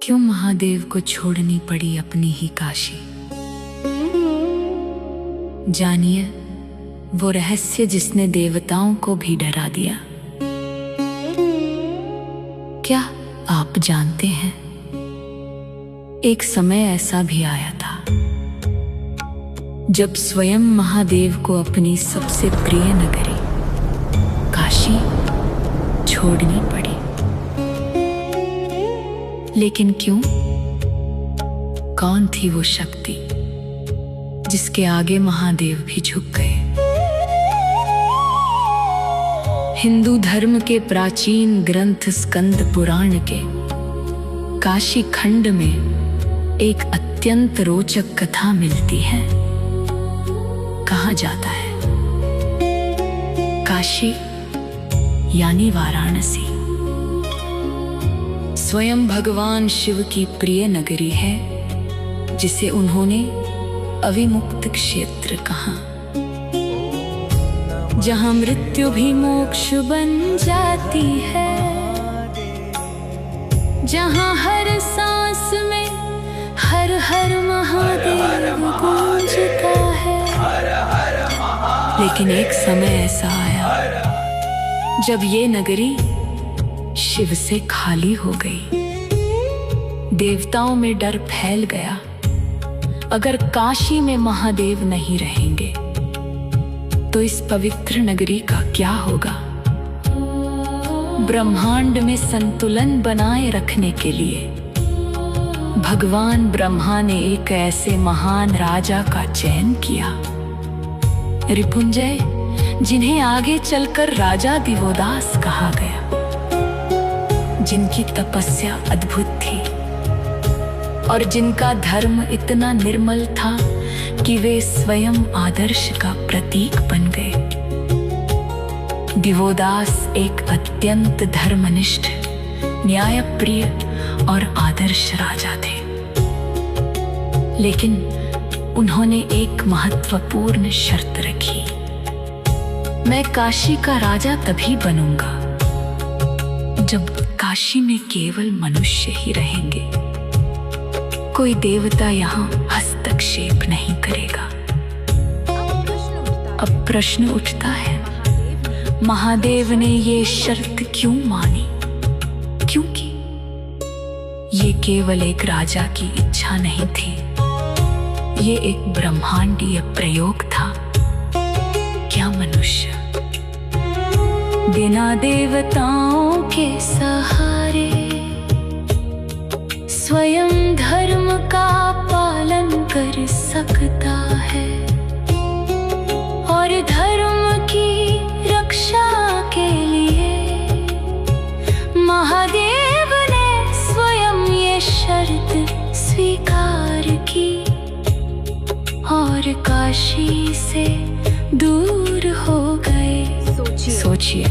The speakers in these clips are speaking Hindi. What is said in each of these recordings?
क्यों महादेव को छोड़नी पड़ी अपनी ही काशी। जानिए वो रहस्य जिसने देवताओं को भी डरा दिया। क्या आप जानते हैं, एक समय ऐसा भी आया था जब स्वयं महादेव को अपनी सबसे प्रिय नगरी काशी छोड़नी पड़ी। लेकिन क्यों? कौन थी वो शक्ति जिसके आगे महादेव भी झुक गए? हिंदू धर्म के प्राचीन ग्रंथ स्कंद पुराण के काशी खंड में एक अत्यंत रोचक कथा मिलती है। कहा जाता है काशी यानी वाराणसी स्वयं भगवान शिव की प्रिय नगरी है, जिसे उन्होंने अविमुक्त क्षेत्र कहा, जहां मृत्यु भी मोक्ष बन जाती है, जहां हर सांस में हर हर महादेव गूंजता है। लेकिन एक समय ऐसा आया जब ये नगरी शिव से खाली हो गई। देवताओं में डर फैल गया, अगर काशी में महादेव नहीं रहेंगे तो इस पवित्र नगरी का क्या होगा। ब्रह्मांड में संतुलन बनाए रखने के लिए भगवान ब्रह्मा ने एक ऐसे महान राजा का चयन किया, रिपुंजय, जिन्हें आगे चलकर राजा दिवोदास कहा गया, जिनकी तपस्या अद्भुत थी और जिनका धर्म इतना निर्मल था कि वे स्वयं आदर्श का प्रतीक बन गए। दिवोदास एक अत्यंत धर्मनिष्ठ, न्यायप्रिय और आदर्श राजा थे। लेकिन उन्होंने एक महत्वपूर्ण शर्त रखी, मैं काशी का राजा तभी बनूंगा जब काशी में केवल मनुष्य ही रहेंगे, कोई देवता यहाँ हस्तक्षेप नहीं करेगा। अब प्रश्न उठता है, महादेव ने ये शर्त क्यों मानी? क्योंकि ये केवल एक राजा की इच्छा नहीं थी, ये एक ब्रह्मांडीय प्रयोग था। क्या मनुष्य बिना देवताओं के सहारे स्वयं धर्म का पालन कर सकता है और धर्म की रक्षा के लिए महादेव ने स्वयं ये शर्त स्वीकार की और काशी से दूर हो गए। सोचिए,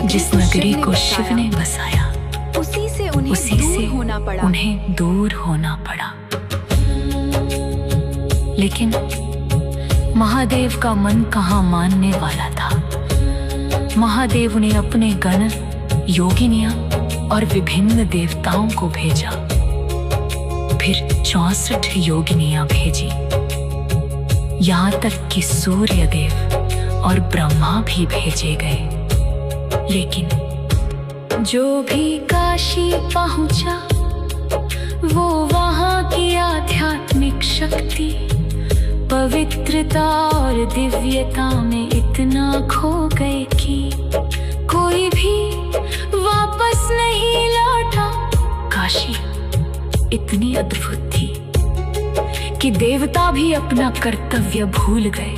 जिस नगरी को शिव ने बसाया उसी से उन्हें दूर होना पड़ा। लेकिन महादेव का मन कहाँ मानने वाला था। महादेव ने अपने गण, योगिनियां और विभिन्न देवताओं को भेजा, फिर 64 योगिनियां भेजी, यहाँ तक कि सूर्यदेव और ब्रह्मा भी भेजे गए। लेकिन जो भी काशी पहुंचा वो वहां की आध्यात्मिक शक्ति, पवित्रता और दिव्यता में इतना खो गए कि कोई भी वापस नहीं लौटा। काशी इतनी अद्भुत थी कि देवता भी अपना कर्तव्य भूल गए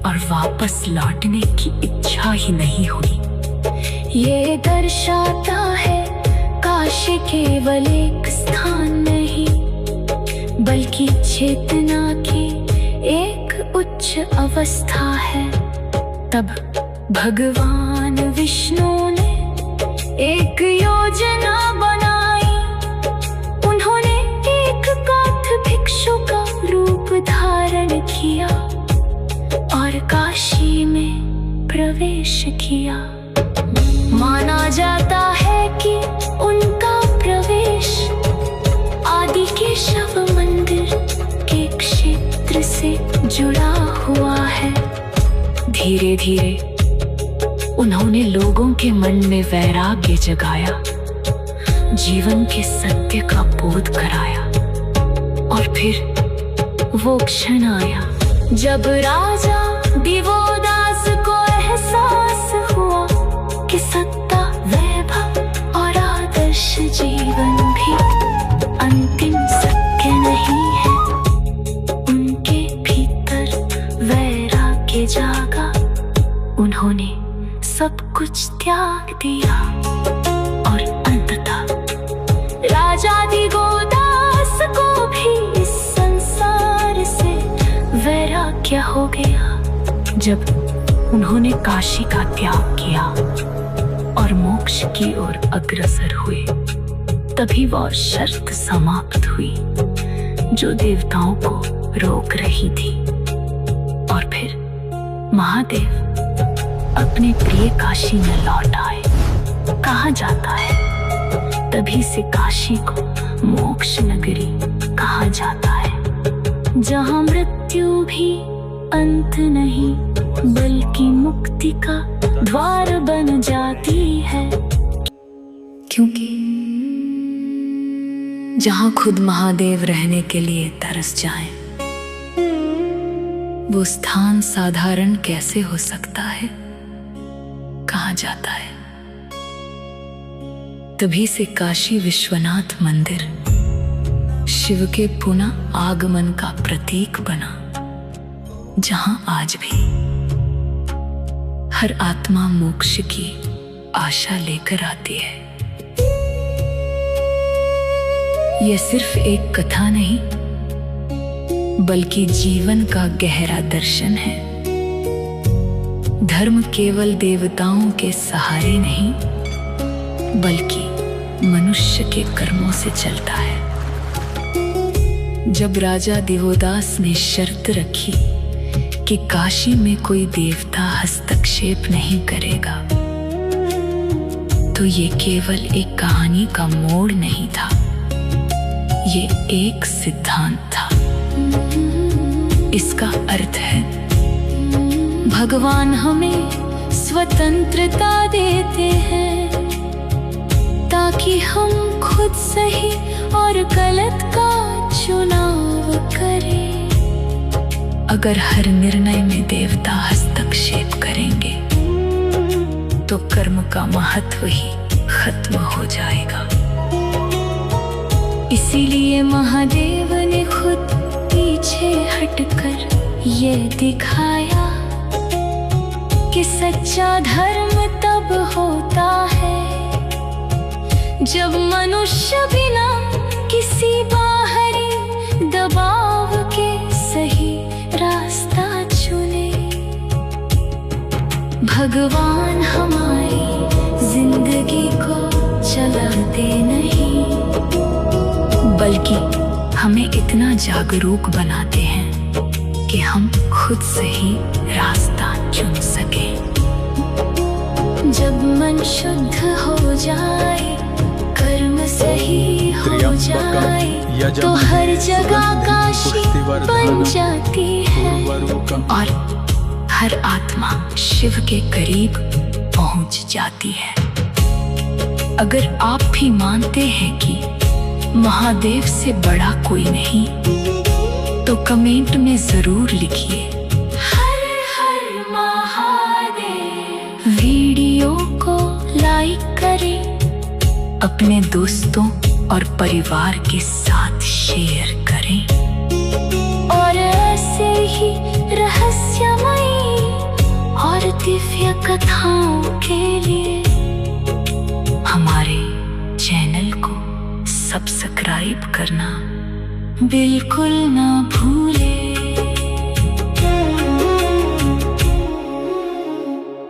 और वापस लौटने की इच्छा ही नहीं हुई। ये दर्शाता है काशी केवल एक स्थान नहीं, बल्कि चेतना की एक उच्च अवस्था है। तब भगवान विष्णु ने एक योजना बनाई। उन्होंने एक काठ भिक्षु का रूप धारण किया और काशी में प्रवेश किया। माना जाता है कि उनका प्रवेश धीरे धीरे उन्होंने लोगों के मन में वैराग्य जगाया, जीवन के सत्य का बोध कराया। और फिर वो क्षण आया जब राजा दिवोदास को एहसास हुआ कि सत्ता, वैभव और आदर्श जीवन भी अंतिम सत्य नहीं है। उनके भीतर वैराग्य जागा, उन्होंने सब कुछ त्याग दिया और अंततः राजा दिवोदास को भी इस संसार से वैराग्य हो गया। जब उन्होंने काशी का त्याग किया और मोक्ष की ओर अग्रसर हुए, तभी वह शर्त समाप्त हुई जो देवताओं को रोक रही थी। और फिर महादेव अपने प्रिय काशी में लौट आए। कहा जाता है तभी से काशी को मोक्ष नगरी कहा जाता है, जहाँ मृत्यु भी अंत नहीं बल्कि मुक्ति का द्वार बन जाती है। क्योंकि जहाँ खुद महादेव रहने के लिए तरस जाएं, वो स्थान साधारण कैसे हो सकता है, कहा जाता है। तभी से काशी विश्वनाथ मंदिर शिव के पुनः आगमन का प्रतीक बना, जहां आज भी हर आत्मा मोक्ष की आशा लेकर आती है। यह सिर्फ एक कथा नहीं बल्कि जीवन का गहरा दर्शन है। धर्म केवल देवताओं के सहारे नहीं बल्कि मनुष्य के कर्मों से चलता है। जब राजा दिवोदास ने शर्त रखी कि काशी में कोई देवता हस्तक्षेप नहीं करेगा, तो ये केवल एक कहानी का मोड़ नहीं था, ये एक सिद्धांत था। इसका अर्थ है भगवान हमें स्वतंत्रता देते हैं ताकि हम खुद सही और गलत का चुनाव करें। अगर हर निर्णय में देवता हस्तक्षेप करेंगे तो कर्म का महत्व ही खत्म हो जाएगा। इसीलिए महादेव ने खुद पीछे हटकर ये दिखाया कि सच्चा धर्म तब होता है जब मनुष्य बिना किसी बाहरी दबाव के सही रास्ता चुने। भगवान हमारी जिंदगी को चलाते नहीं बल्कि हमें इतना जागरूक बनाते हैं कि हम खुद से ही रास्ता चुन सकें। जब मन शुद्ध हो जाए, कर्म सही हो जाए, तो हर जगह काशी बन जाती है और हर आत्मा शिव के करीब पहुंच जाती है। अगर आप भी मानते हैं कि महादेव से बड़ा कोई नहीं, तो कमेंट में जरूर लिखिए हर हर महादेव। वीडियो को लाइक करें, अपने दोस्तों और परिवार के साथ शेयर करें और ऐसे ही रहस्यमयी और दिव्य कथाओं के लिए हमारे चैनल को सब्सक्राइब करना बिल्कुल ना भूलें।